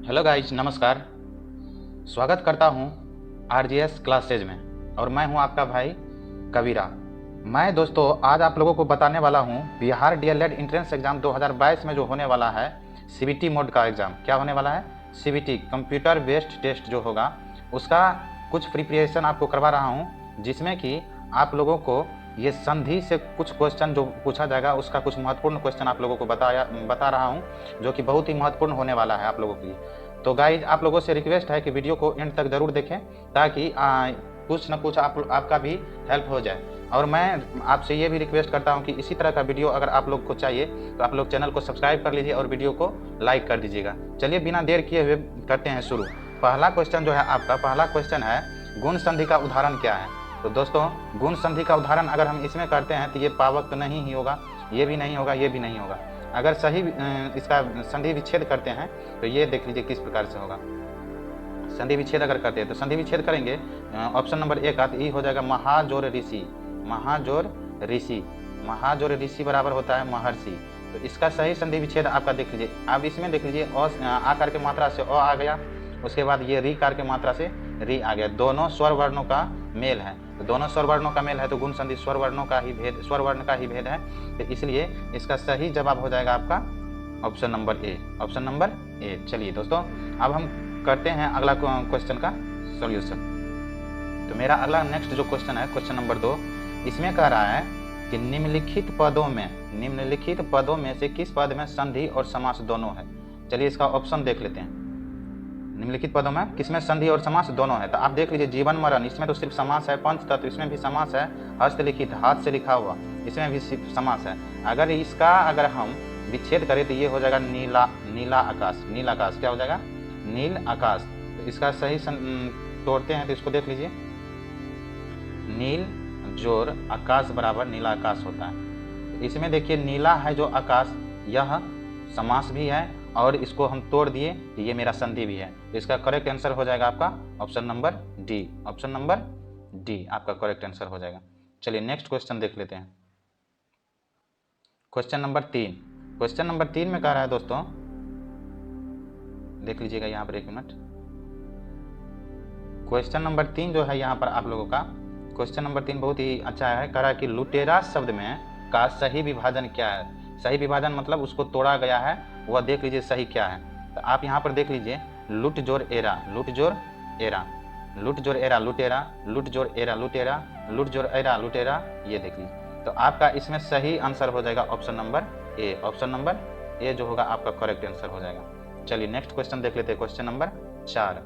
Hello guys, नमस्कार। स्वागत करता हूं आरजीएस क्लासेज में और मैं हूं आपका भाई कबीरा। मैं दोस्तों आज आप लोगों को बताने वाला हूं बिहार डीएलएड एंट्रेंस एग्ज़ाम 2022 में जो होने वाला है सीबीटी मोड का एग्ज़ाम। क्या होने वाला है? सीबीटी कंप्यूटर बेस्ड टेस्ट जो होगा उसका कुछ प्रिपरेशन आपको करवा रहा हूं, जिसमें कि आप लोगों को ये संधि से कुछ क्वेश्चन जो पूछा जाएगा उसका कुछ महत्वपूर्ण क्वेश्चन आप लोगों को बता रहा हूँ, जो कि बहुत ही महत्वपूर्ण होने वाला है आप लोगों के लिए। तो गाइज आप लोगों से रिक्वेस्ट है कि वीडियो को एंड तक ज़रूर देखें, ताकि कुछ ना कुछ आपका भी हेल्प हो जाए। और मैं आपसे ये भी रिक्वेस्ट करता हूँ कि इसी तरह का वीडियो अगर आप लोग को चाहिए तो आप लोग चैनल को सब्सक्राइब कर लीजिए और वीडियो को लाइक कर दीजिएगा। चलिए बिना देर किए हुए करते हैं शुरू। पहला क्वेश्चन जो है आपका, पहला क्वेश्चन है गुण संधि का उदाहरण क्या है। तो दोस्तों गुण संधि का उदाहरण अगर हम इसमें करते हैं तो ये पावक तो नहीं ही होगा, ये भी नहीं होगा, ये भी नहीं होगा। अगर सही इसका संधि विच्छेद करते हैं तो ये देख लीजिए किस प्रकार से होगा। संधि विच्छेद अगर करते हैं तो संधि विच्छेद करेंगे, ऑप्शन नंबर ए का, तो ये हो जाएगा महाजोर ऋषि। महाजोर ऋषि, महाजोर ऋषि बराबर होता है महर्षि। तो इसका सही संधि विच्छेद आपका देख लीजिए। आप इसमें देख लीजिए आकार के मात्रा से अ आ गया, उसके बाद ये री कार के मात्रा से री आ गया। दोनों स्वर वर्णों का मेल है, तो दोनों स्वर वर्णों का मेल है तो गुण संधि स्वर वर्णों का ही भेद, स्वर वर्ण का ही भेद है। तो इसलिए इसका सही जवाब हो जाएगा आपका option number A, option number ए। चलिए दोस्तों अब हम करते हैं अगला क्वेश्चन का सॉल्यूशन। तो मेरा अगला नेक्स्ट जो क्वेश्चन है, क्वेश्चन नंबर 2, इसमें कह रहा है कि निम्नलिखित पदों में से किस पद में संधि और समास दोनों है। चलिए इसका ऑप्शन देख लेते हैं। निम्नलिखित पदों में किसमें संधि और समास दोनों है। तो आप देख लीजिए जीवन मरण, इसमें तो सिर्फ समास है। पंच तत्व, इसमें भी समास है। हस्तलिखित, हाथ से लिखा हुआ, इसमें भी सिर्फ समास है। अगर हम विच्छेद करें तो ये हो जाएगा नीला आकाश। नील आकाश क्या हो जाएगा? नील आकाश। तो इसका सही तोड़ते हैं तो इसको देख लीजिए, नील जोर आकाश बराबर नीला आकाश होता है। तो इसमें देखिए नीला है जो आकाश, यह समास भी है और इसको हम तोड़ दिए तो ये मेरा संधि भी है। तो इसका करेक्ट आंसर हो जाएगा आपका option number D. Option number D आपका करेक्ट आंसर हो जाएगा। चलिए नेक्स्ट क्वेश्चन देख लेते हैं। क्वेश्चन नंबर 3, क्वेश्चन नंबर 3 में कह रहा है दोस्तों, देख लीजिएगा यहाँ पर एक मिनट। क्वेश्चन नंबर 3 जो है यहाँ पर आप लोगों का, क्वेश्चन नंबर 3 बहुत ही अच्छा है। कह रहा है कि लुटेरा शब्द में का सही विभाजन क्या है। सही विभाजन मतलब उसको तोड़ा गया है, वह देख लीजिए सही क्या है। तो आप यहाँ पर देख लीजिए, लुट जोर एरा, लुट जोर एरा, लुट जोर एरा लुटेरा, लुट जोर एरा लुटेरा, लुट जोर एरा लुटेरा, ये देख लीजिए। तो आपका इसमें सही आंसर हो जाएगा option number A. Option number ए जो होगा आपका करेक्ट आंसर हो जाएगा। चलिए नेक्स्ट क्वेश्चन देख लेते हैं। क्वेश्चन नंबर 4,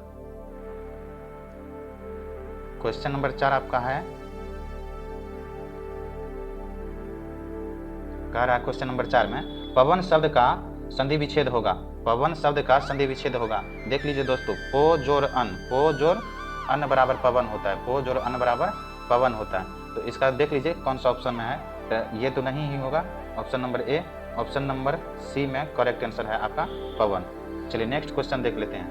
क्वेश्चन नंबर 4 आपका है, कह रहा है क्वेश्चन नंबर 4 में पवन शब्द का संधि विच्छेद होगा। पवन शब्द का संधि विच्छेद होगा। देख लीजिए दोस्तों, पो जोर अन बराबर पवन होता है। पो जोर अन बराबर पवन होता है। तो इसका देख लीजिए कौन सा ऑप्शन में है। तो ये तो नहीं ही होगा, option number A. Option number C में करेक्ट आंसर है आपका पवन। चलिए नेक्स्ट क्वेश्चन देख लेते हैं।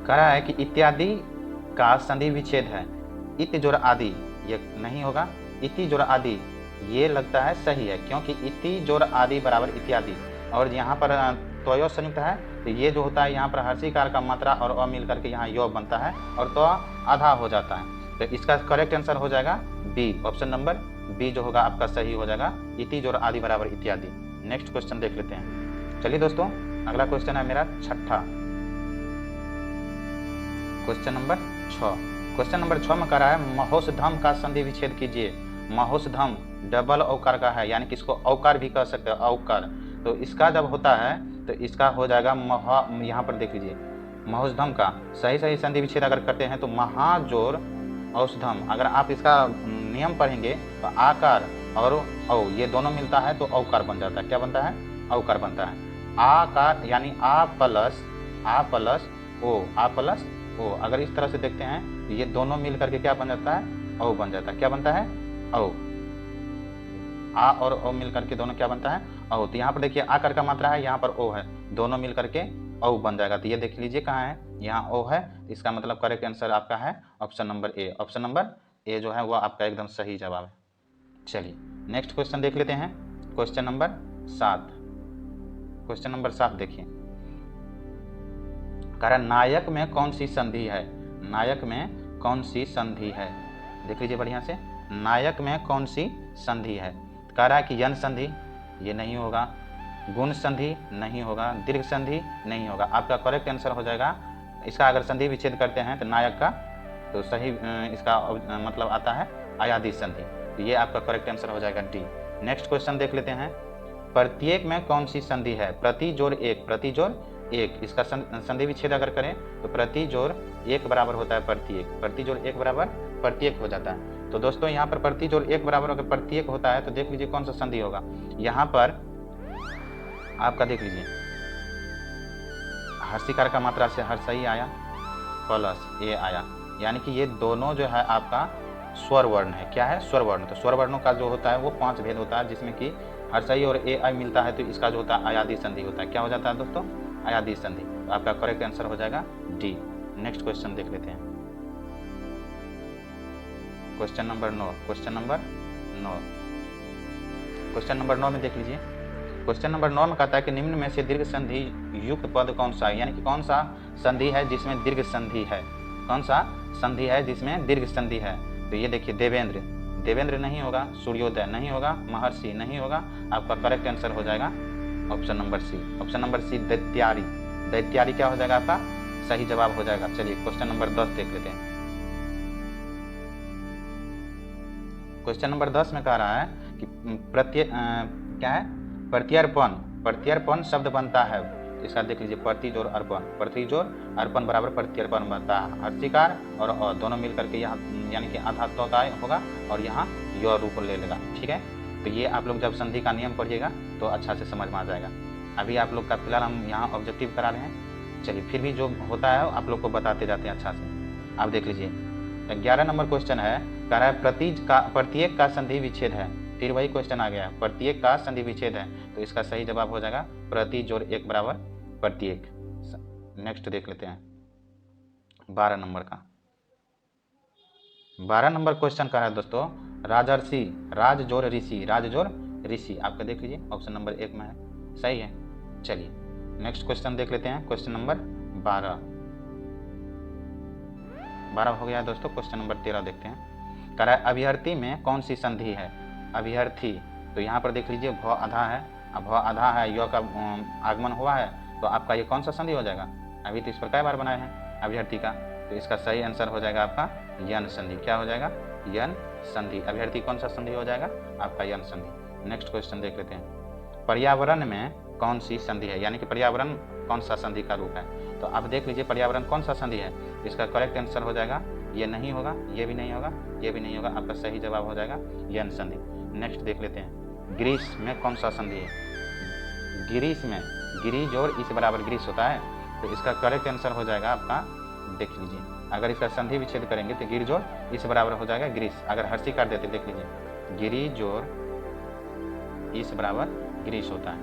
कह रहा है कि इत्यादि का संधि विच्छेद है। इत जोर आदि, ये नहीं होगा। इति जोर आदि ये लगता है सही है, क्योंकि इति जोर आदि बराबर इत्यादि, और यहाँ पर त्वयो संयुक्त है। तो ये जो होता है यहाँ पर हर्षिकार का मात्रा और अ मिल करके यहाँ यो बनता है और तो आधा हो जाता है। तो इसका करेक्ट आंसर हो जाएगा बी। ऑप्शन नंबर बी जो होगा आपका सही हो जाएगा, इति जोर आदि बराबर इत्यादि। नेक्स्ट क्वेश्चन देख लेते हैं। चलिए दोस्तों अगला क्वेश्चन है मेरा छठा, क्वेश्चन नंबर 6। क्वेश्चन नंबर 6 में कह रहा है महोषधम का संधि विच्छेद कीजिए। महोषधम डबल औकार का है, यानी कि इसको औकार भी कह सकते हैं, औकार। तो इसका जब होता है तो इसका हो जाएगा यहाँ पर देख लीजिए, महोषधम का सही संधि विच्छेद अगर करते हैं तो महाजोर औषधम। अगर आप इसका नियम पढ़ेंगे तो आकार और औ ये दोनों मिलता है तो औकार बन जाता है। क्या बनता है? औकार बनता है। आकार यानी आ प्लस ओ, आ प्लस ओ। अगर इस तरह से देखते हैं तो ये दोनों मिल करके क्या बन जाता है? औ बन जाता है। क्या बनता है? औ। आ और ओ मिल करके दोनों क्या बनता है? औ। तो यहाँ पर देखिए आकार का मात्रा है, यहाँ पर ओ है, दोनों मिल करके औ बन जाएगा। तो ये देख लीजिए कहाँ है, यहाँ ओ है। इसका मतलब करेक्ट आंसर आपका है option number A. Option number ए जो है वह आपका एकदम सही जवाब है। चलिए नेक्स्ट क्वेश्चन देख लेते हैं। क्वेश्चन नंबर 7, क्वेश्चन नंबर 7 देखिए, कह रहा है नायक में कौन सी संधि है, नायक में कौन सी संधि है, देख लीजिए बढ़िया से, नायक में कौन सी संधि है। कह रहा है कि यन संधि, ये नहीं होगा, गुण संधि नहीं होगा, दीर्घ संधि नहीं होगा। आपका करेक्ट आंसर हो जाएगा इसका, अगर संधि विच्छेद करते हैं तो नायक का, तो सही इसका मतलब आता है अयादी संधि। तो ये आपका करेक्ट आंसर हो जाएगा डी। नेक्स्ट क्वेश्चन देख लेते हैं, प्रत्येक में कौन सी संधि है, प्रति जोड़ एक, प्रति जोड़ एक, इसका संधि विच्छेद अगर करें तो प्रति जोड़ एक बराबर होता है प्रत्येक, प्रति जोड़ एक बराबर प्रत्येक हो जाता है। तो दोस्तों यहाँ पर प्रति जोड़ एक बराबर अगर प्रत्येक होता है तो देख लीजिए कौन सा संधि होगा। यहाँ पर आपका देख लीजिए हर्षिकार का मात्रा से हर सही आया प्लस ए आया, यानी कि ये दोनों जो है आपका स्वर वर्ण है। क्या है, स्वर वर्ण। तो स्वर वर्णों का जो होता है वो 5 भेद होता है, जिसमें कि हर्षई और ए आई मिलता है, तो इसका जो होता है अयादी संधि होता है। क्या हो जाता है दोस्तों, अयादी संधि। तो आपका करेक्ट आंसर हो जाएगा डी। नेक्स्ट क्वेश्चन देख लेते हैं, क्वेश्चन नंबर 9। क्वेश्चन नंबर 9 में देख लीजिए, क्वेश्चन नंबर 9 में कहता है कि निम्न में से दीर्घ संधि युक्त पद कौन सा है, यानी कि कौन सा संधि है जिसमें दीर्घ संधि है, कौन सा संधि है जिसमें दीर्घ संधि है। तो ये देखिए देवेंद्र, देवेंद्र नहीं होगा, सूर्योदय नहीं होगा, महर्षि नहीं होगा। आपका करेक्ट आंसर हो जाएगा option number C. Option number C दैत्यारी, दैत्यारी क्या हो जाएगा आपका सही जवाब हो जाएगा। चलिए क्वेश्चन नंबर 10 देख लेते हैं। क्वेश्चन नंबर 10 में कह रहा है कि क्या है, प्रत्यर्पण, प्रत्यर्पण शब्द बनता है, इसका देख लीजिए प्रति जोड़ अर्पण, प्रति जोड़ अर्पण बराबर प्रत्यर्पण बनता है। हर्षिकार और दोनों मिलकर के यहाँ यानी कि आधा तोताय होगा और यहाँ यो रूप ले लेगा। ठीक है, तो ये आप लोग जब संधि का नियम पढ़िएगा तो अच्छा से समझ में आ जाएगा। अभी आप लोग का फिलहाल हम यहाँ ऑब्जेक्टिव करा रहे हैं, चलिए फिर भी जो होता है आप लोग को बताते जाते हैं अच्छा से। आप देख लीजिए 11 नंबर क्वेश्चन है, कह रहा है प्रत्येक का संधि विच्छेद है। फिर वही क्वेश्चन आ गया, प्रत्येक का संधि विच्छेद है, तो इसका सही जवाब हो जाएगा प्रति जोड़ एक बराबर प्रत्येक। नेक्स्ट देख लेते हैं 12 नंबर का। 12 नंबर क्वेश्चन का है दोस्तों, राजर्षि, राज जोड़ ऋषि, राज जोड़ ऋषि। आपका देख लीजिए ऑप्शन नंबर 1 में है, सही है। चलिए नेक्स्ट क्वेश्चन देख लेते हैं, क्वेश्चन नंबर 12 हो गया है दोस्तों। क्वेश्चन नंबर 13 देखते हैं, कह रहा है अभिहर्थी में कौन सी संधि है, अभिहर्थी। तो यहाँ पर देख लीजिए भ आधा है, अब भ आधा है, य का आगमन हुआ है, तो आपका ये कौन सा संधि हो जाएगा। अभी तो इस पर कई बार बनाए हैं अभिहर्थी का, तो इसका सही आंसर हो जाएगा आपका यन संधि। क्या हो जाएगा, यन संधि। अभिहर्थी कौन सा संधि हो जाएगा आपका यन संधि। नेक्स्ट क्वेश्चन देख लेते हैं, पर्यावरण में कौन सी संधि है, यानी कि पर्यावरण कौन सा संधि का रूप है। तो आप देख लीजिए पर्यावरण कौन सा संधि है, इसका करेक्ट आंसर हो जाएगा ये नहीं होगा, ये भी नहीं होगा, ये भी नहीं होगा। आपका सही जवाब हो जाएगा यन संधि। नेक्स्ट देख लेते हैं, ग्रीस में कौन सा संधि है। गिरीश में गिरी जोड़ इस बराबर ग्रीस होता है, तो इसका करेक्ट आंसर हो जाएगा आपका, देख लीजिए अगर इसका संधि विच्छेद करेंगे तो गिर जोड़ इस बराबर हो जाएगा ग्रीस। अगर हर्षी कर देते देख लीजिए गिरी जोड़ इस बराबर ग्रीस होता है।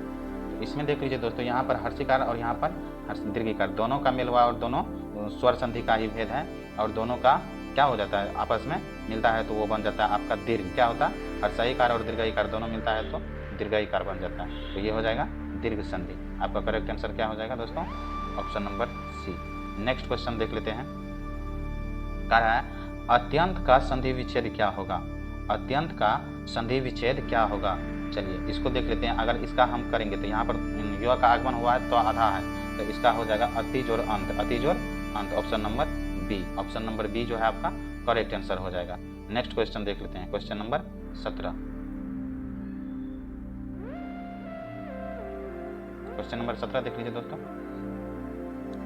तो इसमें देख लीजिए दोस्तों यहाँ पर हर्षिकार और यहाँ पर दीर्घिकार दोनों का मेल हुआ और दोनों स्वर संधि का ही भेद है, और दोनों का क्या हो जाता है आपस में मिलता है, तो वो बन जाता है आपका दीर्घ। क्या होता है, हर्षईकार और दीर्घईकार दोनों मिलता है तो दीर्घईकार बन जाता है, तो ये हो जाएगा दीर्घ संधि। आपका करेक्ट आंसर क्या हो जाएगा दोस्तों, option number C. Next question देख लेते हैं, कह रहा है अत्यंत का संधि विच्छेद क्या होगा, अत्यंत का संधि विच्छेद क्या होगा। चलिए इसको देख लेते हैं। अगर इसका हम करेंगे तो यहाँ पर युवा का आगमन हुआ है तो आधा है, तो इसका हो जाएगा अति जोड़ अंत, अति जोड़ अंत। Option number B, option number B जो है आपका करेक्ट आंसर हो जाएगा। नेक्स्ट क्वेश्चन देख लेते हैं, क्वेश्चन नंबर 17। क्वेश्चन नंबर 17 देख लीजिए दोस्तों,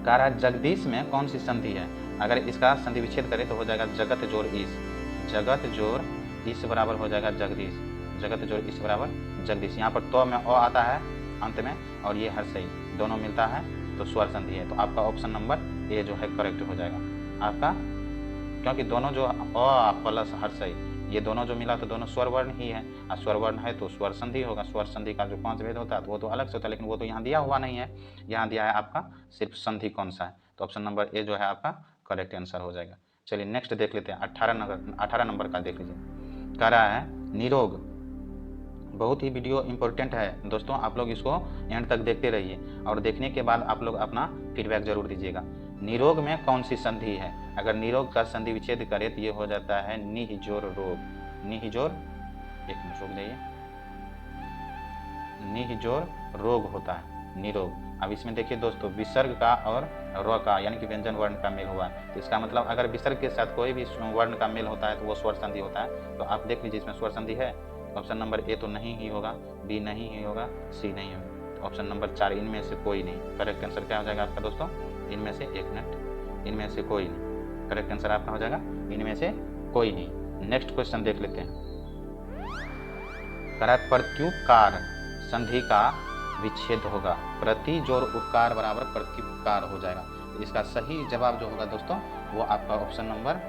कह रहा है जगदीश में कौन सी संधि है। अगर इसका संधि विच्छेद करें तो हो जाएगा जगत जोड़ ईश, जगत जोड़ ईश बराबर हो जाएगा जगदीश, जगत जोड़ ईश बराबर जगदीश। यहाँ पर तो में अ आता है अंत में और ये हर्षई दोनों मिलता है तो स्वर संधि है, तो आपका ऑप्शन नंबर ए जो है करेक्ट हो जाएगा आपका, क्योंकि दोनों जो अ प्लस हर्षई ये दोनों जो मिला तो दोनों स्वर वर्ण ही है, और स्वर वर्ण है तो स्वर संधि होगा। स्वर संधि का जो 5 भेद होता है तो वो तो अलग से होता है, लेकिन वो तो यहाँ दिया हुआ नहीं है, यहाँ दिया है आपका सिर्फ संधि कौन सा है, तो ऑप्शन नंबर ए जो है आपका करेक्ट आंसर हो जाएगा। चलिए नेक्स्ट देख लेते हैं, 18 नंबर का देख लीजिए। कह रहा है निरोग, बहुत ही वीडियो इंपॉर्टेंट है दोस्तों, आप लोग इसको एंड तक देखते रहिए और देखने के बाद आप लोग अपना फीडबैक जरूर दीजिएगा। निरोग में कौन सी संधि है? अगर निरोग का संधि विच्छेद करें तो ये हो जाता है निहिजोर रोग। निहिजोर, एक मिनट रुक जाइए, निहिजोर रोग होता है निरोग। अब इसमें देखिए दोस्तों, विसर्ग का और र का यानी कि व्यंजन वर्ण का मेल हुआ है, तो इसका मतलब अगर विसर्ग के साथ कोई भी वर्ण का मेल होता है तो वो स्वर संधि होता है। तो आप देख लीजिए इसमें स्वर संधि है। ऑप्शन नंबर ए तो नहीं ही होगा, बी नहीं ही होगा, सी नहीं होगा, तो ऑप्शन नंबर 4 इनमें से कोई नहीं। करेक्ट आंसर क्या हो जाएगा आपका दोस्तों? इनमें से, एक मिनट, इनमें से कोई नहीं। करेक्ट आंसर आपका हो जाएगा इनमें से कोई नहीं। नेक्स्ट क्वेश्चन देख लेते हैं। प्रत्युपकार संधि का विच्छेद होगा। प्रति जोड़ उपकार बराबर प्रत्युपकार हो जाएगा। तो इसका सही जवाब जो होगा दोस्तों वो आपका option number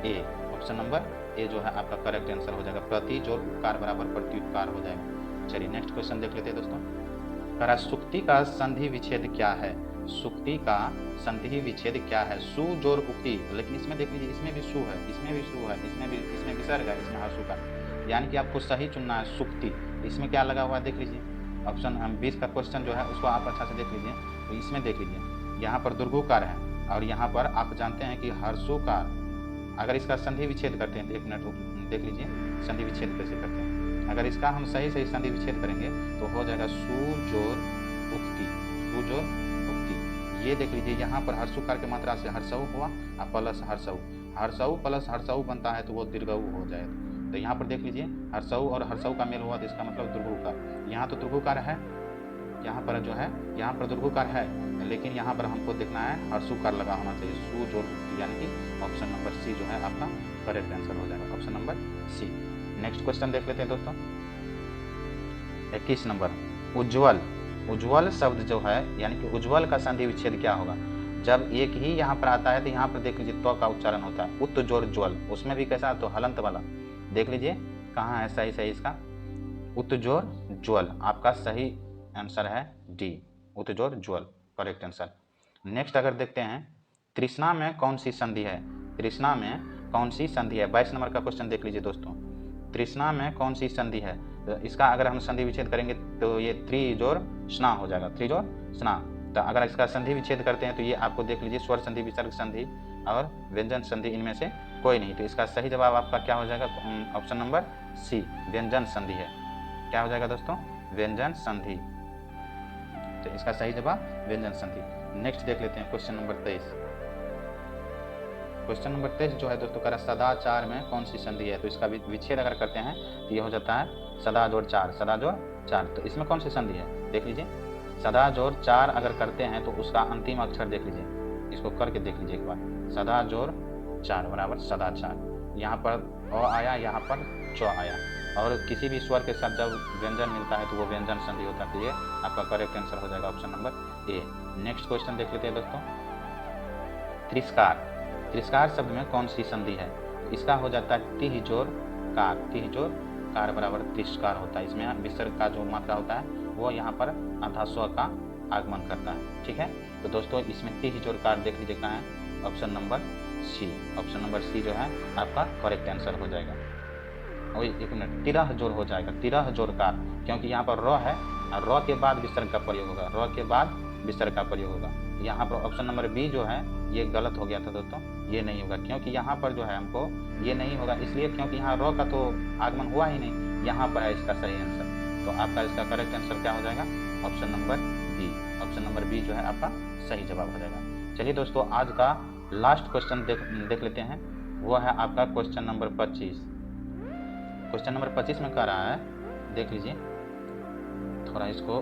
A, option number ए जो है आपका करेक्ट आंसर हो जाएगा। प्रति जोड़ उपकार बराबर प्रत्युपकार हो जाएगा। चलिए नेक्स्ट क्वेश्चन देख लेते हैं दोस्तों। सुक्ति का संधि विच्छेद क्या है? सुक्ति का संधि विच्छेद क्या है? सु जोड़ उक्ति, लेकिन इसमें देख लीजिए, इसमें भी सु है, इसमें भी सु है, इसमें विसर्ग है, इसमें हर्षु का, यानी कि आपको सही चुनना है सुक्ति। इसमें क्या लगा हुआ है देख लीजिए, ऑप्शन 20 का क्वेश्चन जो है उसको आप अच्छा से देख लीजिए। तो इसमें देख लीजिए, यहाँ पर दुर्घुकार है और यहाँ पर आप जानते हैं कि हर्षुकार। अगर इसका संधि विच्छेद करते हैं तो एक मिनट देख लीजिए संधि विच्छेद कैसे करते हैं। अगर इसका हम सही संधि विच्छेद करेंगे तो हो जाएगा सु जोड़ उक्ति, सु जोड़ उक्ति। ये देख लीजिए, यहाँ पर हर्षुकार की मात्रा से हर्षऊ हुआ और प्लस हर्षऊ, हर्षऊ प्लस हर्षऊ बनता है तो वो दीर्घऊ हो जाएगा। तो यहाँ पर देख लीजिए हर्षऊ और हर्षऊ का मेल हुआ तो इसका मतलब दुर्घुकार। यहाँ तो दुर्घुकार है, यहाँ पर जो है यहाँ पर दुर्घुकार है, लेकिन यहाँ पर हमको देखना है हर्षुकार लगा होना चाहिए, सु जोड़ उक्ति, यानी कि ऑप्शन नंबर सी जो है आपका करेक्ट आंसर हो जाएगा, option number C. Next question देख लेते हैं दोस्तों। 21 नंबर, उज्ज्वल। उज्ज्वल शब्द जो है यानी कि उज्ज्वल का संधि विच्छेद क्या होगा? जब एक ही यहाँ पर आता है तो यहाँ पर देख लीजिए तो का उच्चारण होता है उत जोड़ ज्वल, उसमें भी कैसा तो हलंत वाला। देख लीजिए कहाँ है सही इसका, उत्जोर ज्वल, आपका सही आंसर है डी, उत्जोर ज्वल, करेक्ट आंसर। नेक्स्ट अगर देखते हैं, तृष्णा में कौन सी संधि है? तृष्णा में कौन सी संधि है? 22 नंबर का क्वेश्चन देख लीजिए दोस्तों। तृष्णा में कौन सी संधि है? तो इसका अगर हम संधि विच्छेद करेंगे तो ये त्रि जोड़ स्ना हो जाएगा, त्रि जोड़ स्ना। तो अगर इसका संधि विच्छेद करते हैं तो ये आपको देख लीजिए स्वर संधि, विसर्ग संधि और व्यंजन संधि, इनमें से कोई नहीं। तो इसका सही जवाब आपका क्या हो जाएगा? ऑप्शन नंबर सी, व्यंजन संधि है। क्या हो जाएगा दोस्तों? व्यंजन संधि। तो इसका सही जवाब व्यंजन संधि। नेक्स्ट देख लेते हैं क्वेश्चन नंबर 23। क्वेश्चन नंबर 23 जो है दोस्तों कह रहा है सदाचार में कौन सी संधि है? तो इसका विच्छेद अगर करते हैं तो ये हो जाता है सदा जोड़ चार, सदा जोड़ चार। तो इसमें कौन सी संधि है देख लीजिए, सदा जोड़ चार अगर करते हैं तो उसका अंतिम अक्षर देख लीजिए, इसको करके देख लीजिए एक बार, सदा जोड़ चार बराबर सदाचार। यहाँ पर अ आया, यहाँ पर च आया, और किसी भी स्वर के साथ जब व्यंजन मिलता है तो वो व्यंजन संधि होता है। तो ये आपका करेक्ट आंसर हो जाएगा ऑप्शन नंबर ए। नेक्स्ट क्वेश्चन देख लेते हैं दोस्तों। तिरस्कार, तिरस्कार शब्द में कौन सी संधि है? इसका हो जाता है टिह जोड़ कार, टिह जोड़ कार बराबर तिरस्कार होता है। इसमें विसर्ग का जो मात्रा होता है वो यहाँ पर आधा स्व का आगमन करता है, ठीक है। तो दोस्तों इसमें टिह जोड़ कार देख लीजिए कहाँ है, option number C, option number C जो है आपका करेक्ट आंसर हो जाएगा। और एक मिनट, तिरह जोड़ हो जाएगा, तिरह जोड़ कार, क्योंकि यहाँ पर र है और र के बाद विसर्ग का प्रयोग होगा, र के बाद विसर्ग का प्रयोग होगा। यहाँ पर ऑप्शन नंबर बी जो है ये गलत हो गया था दोस्तों, ये नहीं होगा, क्योंकि यहाँ पर जो है हमको ये नहीं होगा इसलिए क्योंकि यहाँ र का तो आगमन हुआ ही नहीं, यहाँ पर है इसका सही आंसर। तो आपका इसका करेक्ट आंसर क्या हो जाएगा? Option number B, option number B जो है आपका सही जवाब हो जाएगा। चलिए दोस्तों आज का लास्ट क्वेश्चन देख लेते हैं, वो है आपका क्वेश्चन नंबर 25। क्वेश्चन नंबर 25 में कह रहा है, देख लीजिए, थोड़ा इसको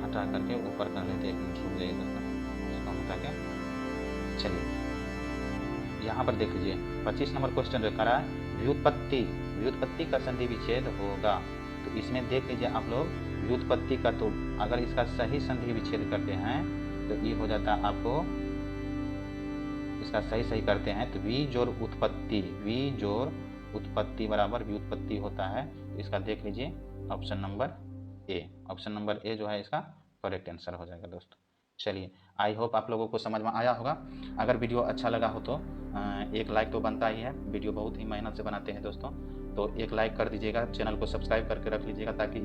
हटा करके ऊपर कर लेते हैं, एक मिनट रुक जाइए दोस्तों, इसको हटा के। चलिए यहाँ पर देख लीजिए 25 नंबर क्वेश्चन जो कह रहा है व्युत्पत्ति, व्युत्पत्ति का संधि विच्छेद होगा। तो इसमें देख लीजिए आप लोग व्युत्पत्ति का, तो अगर इसका सही संधि विच्छेद करते हैं तो ये हो जाता है आपको, इसका सही करते हैं तो वी जोड़ उत्पत्ति, वी जोड़ उत्पत्ति बराबर व्युत्पत्ति होता है। तो इसका देख लीजिए option number A, option number ए जो है इसका करेक्ट आंसर हो जाएगा दोस्तों। चलिए आई होप आप लोगों को समझ में आया होगा। अगर वीडियो अच्छा लगा हो तो एक लाइक तो बनता ही है, वीडियो बहुत ही मेहनत से बनाते हैं दोस्तों, तो एक लाइक कर दीजिएगा, चैनल को सब्सक्राइब करके रख लीजिएगा ताकि